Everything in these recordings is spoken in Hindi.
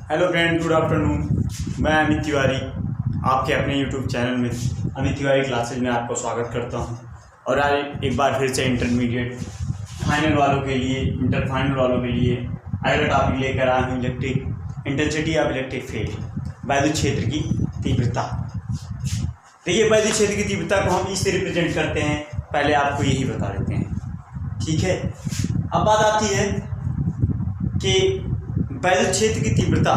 Hello friend, good afternoon. मैं अमित तिवारी आपके अपने यूट्यूब चैनल में अमित तिवारी क्लासेज में आपको स्वागत करता हूं। और आज एक बार फिर से इंटरमीडिएट फाइनल वालों के लिए, इंटर फाइनल वालों के लिए अगला टॉपिक लेकर आया हूँ, electric intensity of electric field, वैद्युत क्षेत्र की तीव्रता। देखिए, वैद्युत क्षेत्र की तीव्रता को हम इससे रिप्रेजेंट करते हैं, पहले आपको यही बता देते हैं, ठीक है। अब बात आती है कि वैद्युत क्षेत्र की तीव्रता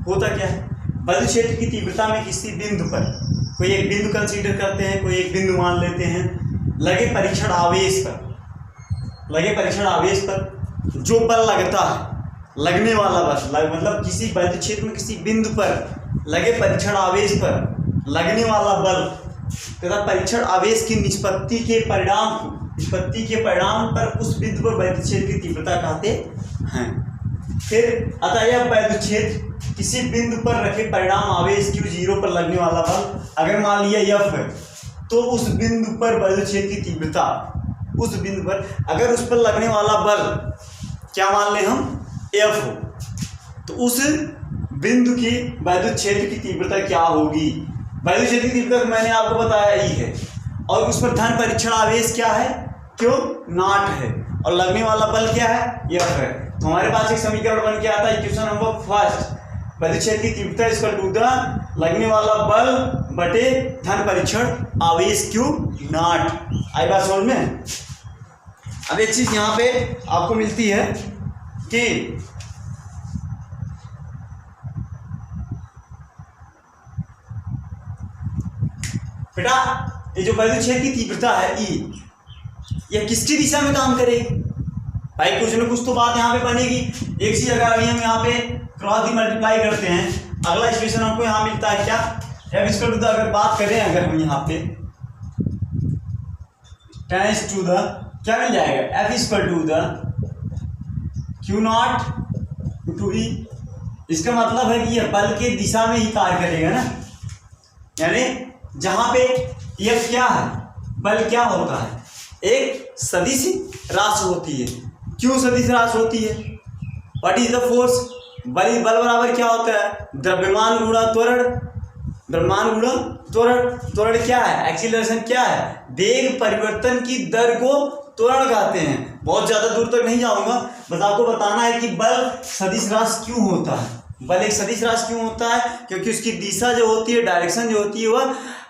होता क्या है। वैद्युत क्षेत्र की तीव्रता में किसी बिंदु पर, कोई एक बिंदु कंसीडर करते हैं, कोई एक बिंदु मान लेते हैं, लगे परीक्षण आवेश पर जो बल लगता है, लगने वाला बल मतलब किसी वैद्युत क्षेत्र में किसी बिंदु पर लगे परीक्षण आवेश पर लगने वाला बल तथा परीक्षण आवेश की निष्पत्ति के परिणाम पर उस बिंदु पर वैद्युत क्षेत्र की तीव्रता कहते हैं। फिर अतः वैद्युत क्षेत्र किसी बिंदु पर रखे परिणाम आवेश Q0 पर लगने वाला बल अगर मान लिया F है, तो उस बिंदु पर वैद्युत क्षेत्र की तीव्रता, उस बिंदु पर अगर उस पर लगने वाला बल क्या मान लें हम, F हो, तो उस बिंदु की वैद्युत क्षेत्र की तीव्रता क्या होगी। वैद्युत क्षेत्र की तीव्रता मैंने आपको बताया ही है, और उस पर धन परीक्षण आवेश क्या है, Q0 है, और लगने वाला बल क्या है, F है। तो हमारे पास एक समीकरण बन के आता है, इक्वेशन नंबर फर्स्ट, वैद्युत क्षेत्र की तीव्रता इक्वल टू द लगने वाला बल बटे धन परीक्षण आवेश Q0। आई बात समझ में। अब एक चीज यहाँ पे आपको मिलती है कि बेटा ये जो वैद्युत क्षेत्र की तीव्रता है E, यह किसकी दिशा में काम करेगी भाई, कुछ न कुछ तो बात यहाँ पे बनेगी। एक चीज अगर अभी हम यहाँ पे क्रॉस दी मल्टीप्लाई करते हैं, अगला इक्वेशन हमको यहाँ मिलता है क्या, F इक्वल टू द, अगर बात करें अगर हम यहाँ पे टेंस टू द क्या मिल जाएगा, F equal to the Q0 to E। इसका मतलब है कि यह बल के दिशा में ही कार्य करेगा ना, यानी जहां पे F क्या है, बल क्या होता है, एक सदिश राशि होती है। क्यों सदिश राशि होती है, व्हाट इज द फोर्स, बल बराबर क्या होता है, द्रव्यमान गुणा त्वरण, द्रव्यमान गुणा त्वरण। त्वरण क्या है, एक्सीलरेशन क्या है, वेग परिवर्तन की दर को त्वरण कहते हैं। बहुत ज्यादा दूर तक नहीं जाऊंगा, बस आपको बताना है कि बल सदिश राशि क्यों होता है। बल एक सदिश राशि क्यों होता है, क्योंकि उसकी दिशा जो होती है, डायरेक्शन जो होती है,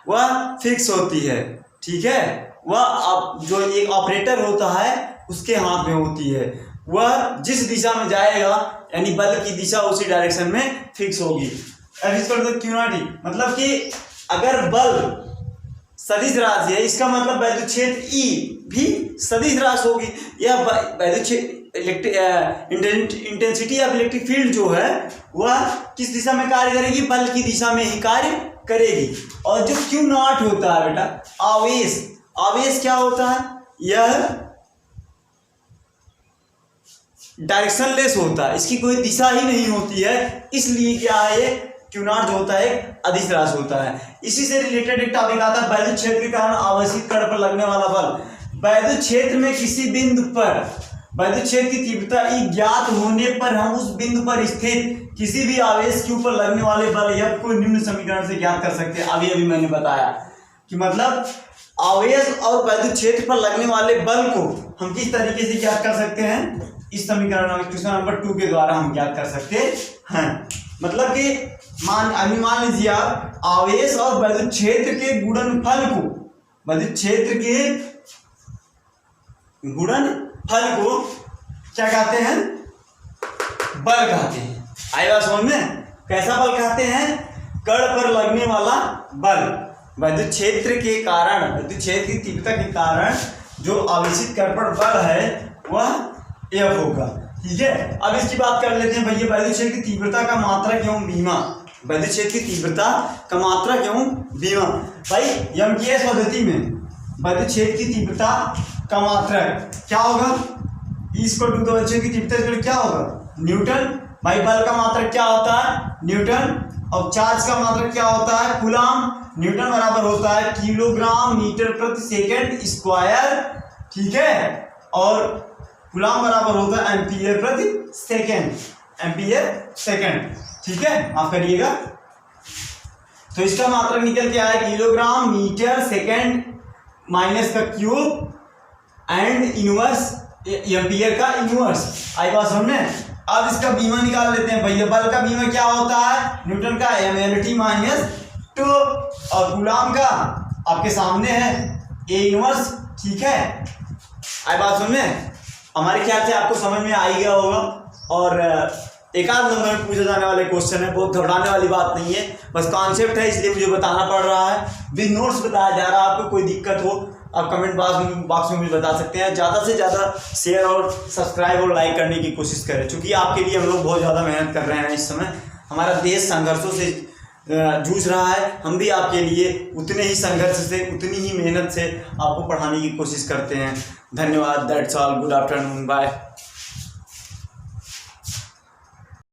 वह फिक्स होती है, ठीक है। वह जो एक ऑपरेटर होता है उसके हाथ में होती है, वह जिस दिशा में जाएगा यानी बल की दिशा उसी डायरेक्शन में फिक्स होगी। Q0, मतलब कि अगर बल सदिश राशि है, इसका मतलब वैद्युत क्षेत्र E भी सदिश राशि होगी। यह वैद्युत क्षेत्र इंटेंसिटी ऑफ इलेक्ट्रिक फील्ड जो है वह किस दिशा में कार्य करेगी, बल की दिशा में ही कार्य करेगी। और जो Q0 होता है बेटा, आवेश क्या होता है, यह डायरेक्शन लेस होता है, इसकी कोई दिशा ही नहीं होती है, इसलिए क्या है, ये Q0 जो होता है अदिश राशि होता है। इसी से रिलेटेड एक टॉपिक आता है, वैद्युत क्षेत्र के कारण आवेशित कण पर लगने वाला बल। वैद्युत क्षेत्र में किसी बिंदु पर वैद्युत क्षेत्र की तीव्रता E ज्ञात होने पर हम उस बिंदु पर स्थित किसी भी आवेश Q पर लगने वाले बल F को निम्न समीकरण से ज्ञात कर सकते हैं। अभी मैंने बताया कि मतलब आवेश और वैद्युत क्षेत्र पर लगने वाले बल को हम किस तरीके से ज्ञात कर सकते हैं, इस समीकरण क्वेश्चन नंबर 2 के द्वारा हम ज्ञात कर सकते हैं। मतलब कि मान लीजिए आप आवेश और वैद्युत क्षेत्र के गुणनफल को, वैद्युत क्षेत्र के गुणनफल को क्या कहते हैं, बल कहते हैं। आई बात समझ में। कैसा बल कहते हैं, कण पर लगने वाला बल। वैद्युत क्षेत्र के कारण, वैद्युत क्षेत्र की तीव्रता के कारण जो आवेशित कण पर बल है वह F होगा, ठीक है। अब इसकी बात कर लेते हैं भैया, वैद्युत क्षेत्र की तीव्रता का मात्रक एवं बीमा। वैद्युत क्षेत्र की तीव्रता का मात्रक एवं बीमा, भाई एमकेएस पद्धति में वैद्युत क्षेत्र की तीव्रता का मात्रक क्या होगा, इसको टू वैद्युत क्षेत्र की तीव्रता क्या होगा, न्यूटन। भाई बल का मात्रक क्या होता है, न्यूटन, और चार्ज का मात्रक क्या होता है, कूलम। न्यूटन बराबर होता है किलोग्राम मीटर प्रति सेकंड स्क्वायर, ठीक है, और कूलम बराबर होता है एम्पीयर प्रति सेकेंड। Ampere second. ठीक है, माफ करिएगा। तो इसका मात्रक निकल के आया किलोग्राम मीटर सेकंड माइनस का क्यूब एंड इनवर्स एम्पियर का इनवर्स। आई बात समझ में। अब इसका बीमा निकाल लेते हैं भैया। बल का बीमा क्या होता है? न्यूटन का mLT माइनस 2 और कूलाम का आपके सामने है A इनवर्स। ठीक है, आई बात समझ में। हमारे ख्याल से आपको समझ में आ ही गया होगा। और एक आध नंबर में पूछे जाने वाले क्वेश्चन है, बहुत घबराने वाली बात नहीं है, बस कॉन्सेप्ट है इसलिए मुझे बताना पड़ रहा है। विद नोट्स बताया जा रहा है। आपको कोई दिक्कत हो आप कमेंट बॉक्स में मुझे बता सकते हैं। ज़्यादा से ज़्यादा शेयर और सब्सक्राइब और लाइक करने की कोशिश करें, क्योंकि आपके लिए हम लोग बहुत ज़्यादा मेहनत कर रहे हैं। इस समय हमारा देश संघर्षों से जूझ रहा है। हम भी आपके लिए उतने ही संघर्ष से, उतनी ही मेहनत से आपको पढ़ाने की कोशिश करते हैं। धन्यवाद। That's all. Good afternoon. Bye.